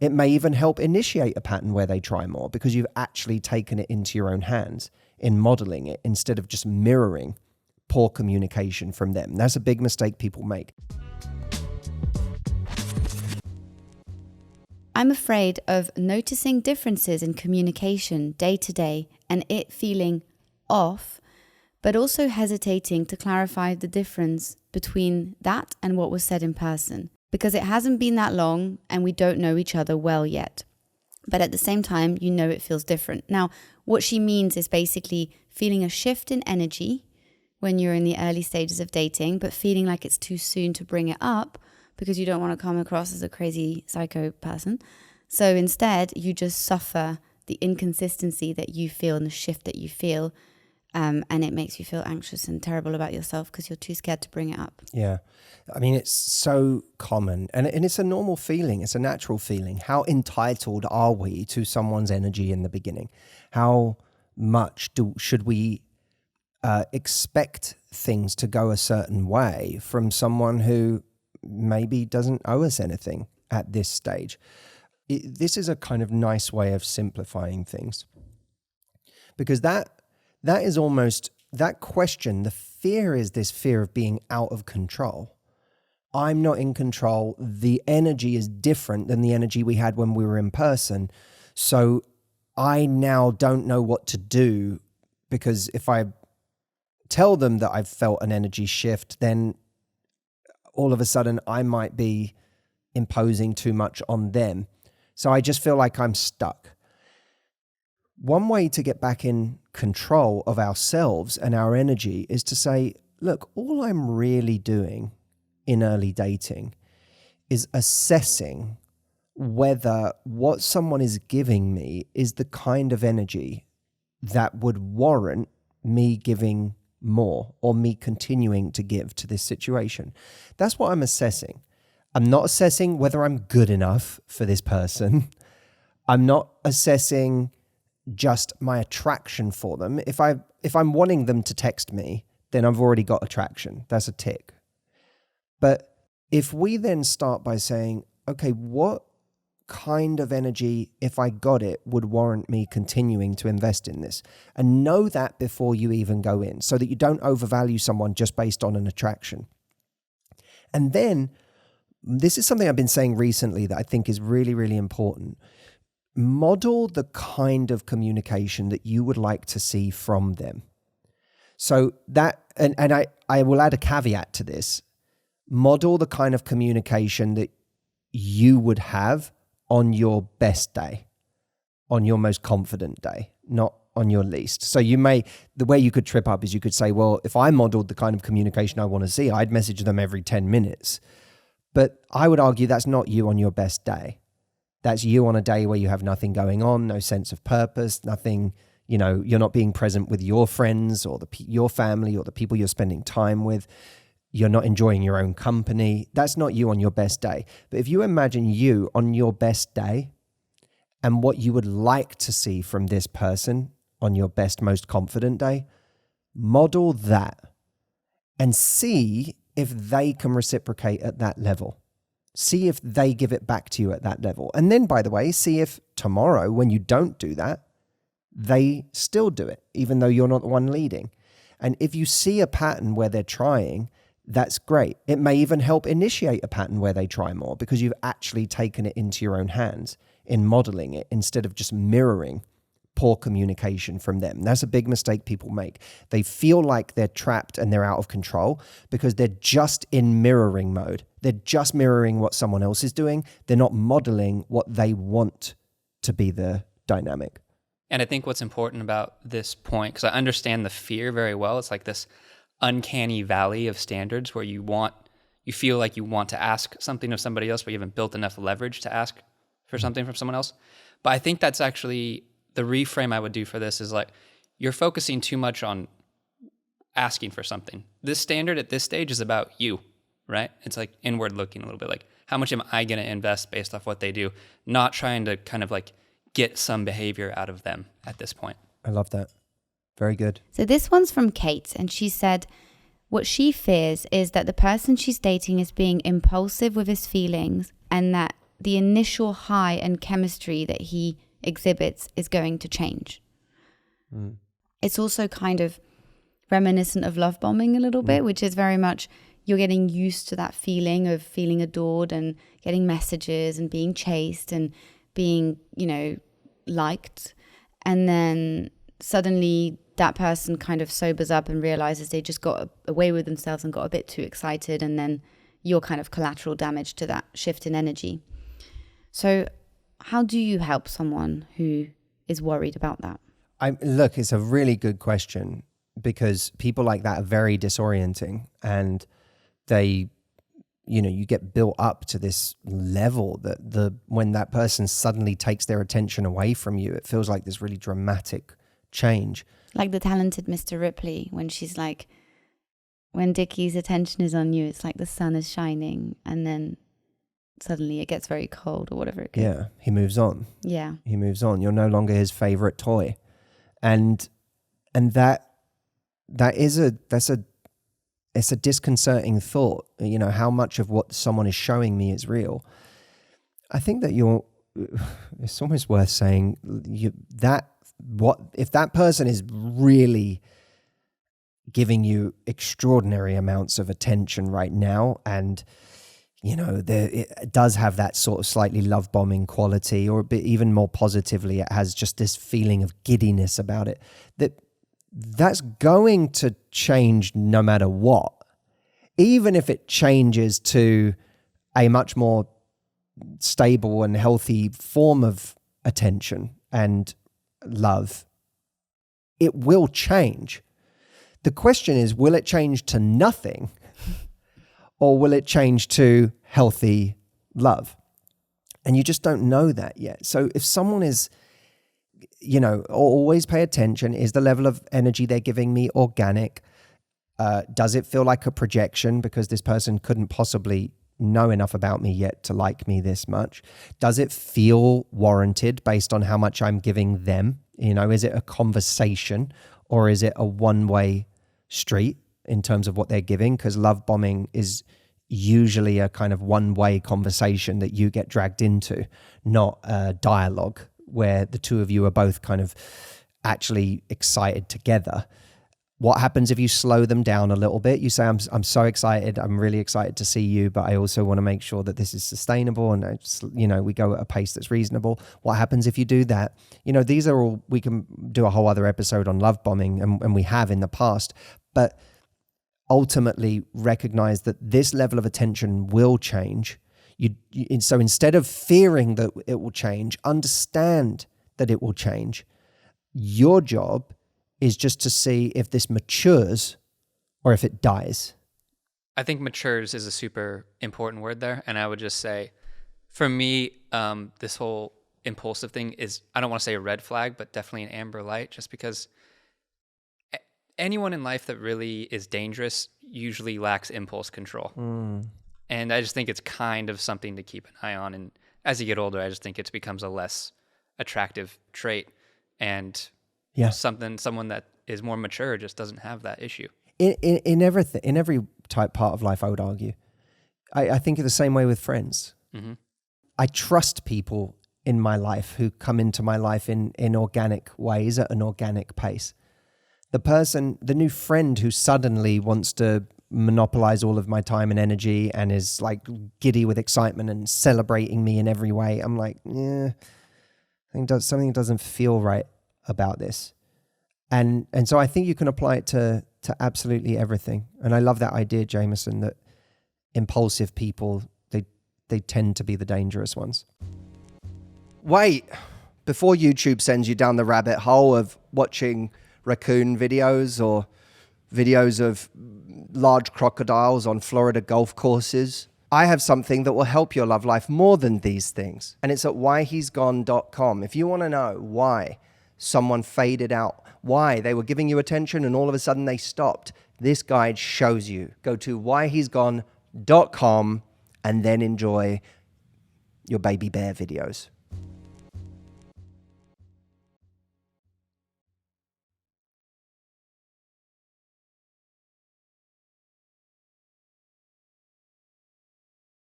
It may even help initiate a pattern where they try more because you've actually taken it into your own hands in modeling it instead of just mirroring poor communication from them. That's a big mistake people make. I'm afraid of noticing differences in communication day to day and it feeling off, but also hesitating to clarify the difference between that and what was said in person, because it hasn't been that long and we don't know each other well yet. But at the same time, you know it feels different. Now, what she means is basically feeling a shift in energy when you're in the early stages of dating, but feeling like it's too soon to bring it up because you don't want to come across as a crazy psycho person. So instead, you just suffer the inconsistency that you feel and the shift that you feel. And it makes you feel anxious and terrible about yourself because you're too scared to bring it up. Yeah. I mean, it's so common and it's a normal feeling. It's a natural feeling. How entitled are we to someone's energy in the beginning? How much should we expect things to go a certain way from someone who maybe doesn't owe us anything at this stage? This is a kind of nice way of simplifying things, because that is almost that question. The fear is this fear of being out of control. I'm not in control. The energy is different than the energy we had when we were in person. So I now don't know what to do, because if I tell them that I've felt an energy shift, then all of a sudden I might be imposing too much on them. So I just feel like I'm stuck. One way to get back in control of ourselves and our energy is to say, look, all I'm really doing in early dating is assessing whether what someone is giving me is the kind of energy that would warrant me giving more or me continuing to give to this situation. That's what I'm assessing. I'm not assessing whether I'm good enough for this person. I'm not assessing just my attraction for them. If I'm wanting them to text me, then I've already got attraction. That's a tick. But if we then start by saying, okay, what kind of energy, if I got it, would warrant me continuing to invest in this? And know that before you even go in, so that you don't overvalue someone just based on an attraction. And then, this is something I've been saying recently that I think is really, really important. Model the kind of communication that you would like to see from them. So that, and I will add a caveat to this. Model the kind of communication that you would have on your best day, on your most confident day, not on your least. So the way you could trip up is you could say, well, if I modeled the kind of communication I want to see, I'd message them every 10 minutes. But I would argue that's not you on your best day. That's you on a day where you have nothing going on, no sense of purpose, nothing, you're not being present with your friends or your family or the people you're spending time with. You're not enjoying your own company. That's not you on your best day. But if you imagine you on your best day and what you would like to see from this person on your best, most confident day, model that and see if they can reciprocate at that level. See if they give it back to you at that level. And then, by the way, see if tomorrow, when you don't do that, they still do it, even though you're not the one leading. And if you see a pattern where they're trying, that's great. It may even help initiate a pattern where they try more because you've actually taken it into your own hands in modeling it instead of just mirroring poor communication from them. That's a big mistake people make. They feel like they're trapped and they're out of control because they're just in mirroring mode. They're just mirroring what someone else is doing. They're not modeling what they want to be the dynamic. And I think what's important about this point, because I understand the fear very well, it's like this uncanny valley of standards where you feel like you want to ask something of somebody else, but you haven't built enough leverage to ask for something from someone else. But I think that's actually the reframe I would do for this is like, you're focusing too much on asking for something. This standard at this stage is about you, right? It's like inward looking a little bit, like how much am I going to invest based off what they do, not trying to kind of like get some behavior out of them at this point. I love that. Very good. So this one's from Kate, and she said what she fears is that the person she's dating is being impulsive with his feelings and that the initial high and chemistry that he exhibits is going to change. It's also kind of reminiscent of love bombing a little bit, which is very much you're getting used to that feeling of feeling adored and getting messages and being chased and being, liked. And then suddenly that person kind of sobers up and realizes they just got away with themselves and got a bit too excited. And then you're kind of collateral damage to that shift in energy. So how do you help someone who is worried about that? Look, it's a really good question, because people like that are very disorienting, and they, you get built up to this level that when that person suddenly takes their attention away from you, it feels like this really dramatic change. Like the talented Mr. Ripley, when she's like, when Dickie's attention is on you, it's like the sun is shining, and then suddenly it gets very cold or whatever it gets. Yeah, he moves on. Yeah. He moves on. You're no longer his favorite toy. And it's a disconcerting thought, how much of what someone is showing me is real. I think that it's almost worth saying if that person is really giving you extraordinary amounts of attention right now, and it does have that sort of slightly love bombing quality, or a bit even more positively, it has just this feeling of giddiness about it, that's going to change no matter what. Even if it changes to a much more stable and healthy form of attention and love, it will change. The question is, will it change to nothing? Or will it change to healthy love? And you just don't know that yet. So if someone is, always pay attention. Is the level of energy they're giving me organic? Does it feel like a projection because this person couldn't possibly know enough about me yet to like me this much? Does it feel warranted based on how much I'm giving them? Is it a conversation, or is it a one-way street in terms of what they're giving? Because love bombing is usually a kind of one-way conversation that you get dragged into, not a dialogue where the two of you are both kind of actually excited together. What happens if you slow them down a little bit? You say, I'm so excited. I'm really excited to see you, but I also want to make sure that this is sustainable, and we go at a pace that's reasonable. What happens if you do that? These are all, we can do a whole other episode on love bombing, and we have in the past, but ultimately recognize that this level of attention will change. So instead of fearing that it will change, understand that it will change. Your job is just to see if this matures or if it dies. I think matures is a super important word there. And I would just say, for me, this whole impulsive thing is, I don't want to say a red flag, but definitely an amber light, just because anyone in life that really is dangerous usually lacks impulse control. And I just think it's kind of something to keep an eye on. And as you get older, I just think it becomes a less attractive trait. And someone that is more mature just doesn't have that issue. In everything, in every type part of life, I would argue. I think the same way with friends. Mm-hmm. I trust people in my life who come into my life in organic ways at an organic pace. The new friend who suddenly wants to monopolize all of my time and energy and is like giddy with excitement and celebrating me in every way, I'm like, I think something doesn't feel right about this. And so I think you can apply it to absolutely everything. And I love that idea, Jameson, that impulsive people, they tend to be the dangerous ones. Wait, before YouTube sends you down the rabbit hole of watching raccoon videos or videos of large crocodiles on Florida golf courses, I have something that will help your love life more than these things. And it's at whyhe'sgone.com. If you want to know why someone faded out, why they were giving you attention and all of a sudden they stopped, this guide shows you. Go to whyhe'sgone.com and then enjoy your baby bear videos.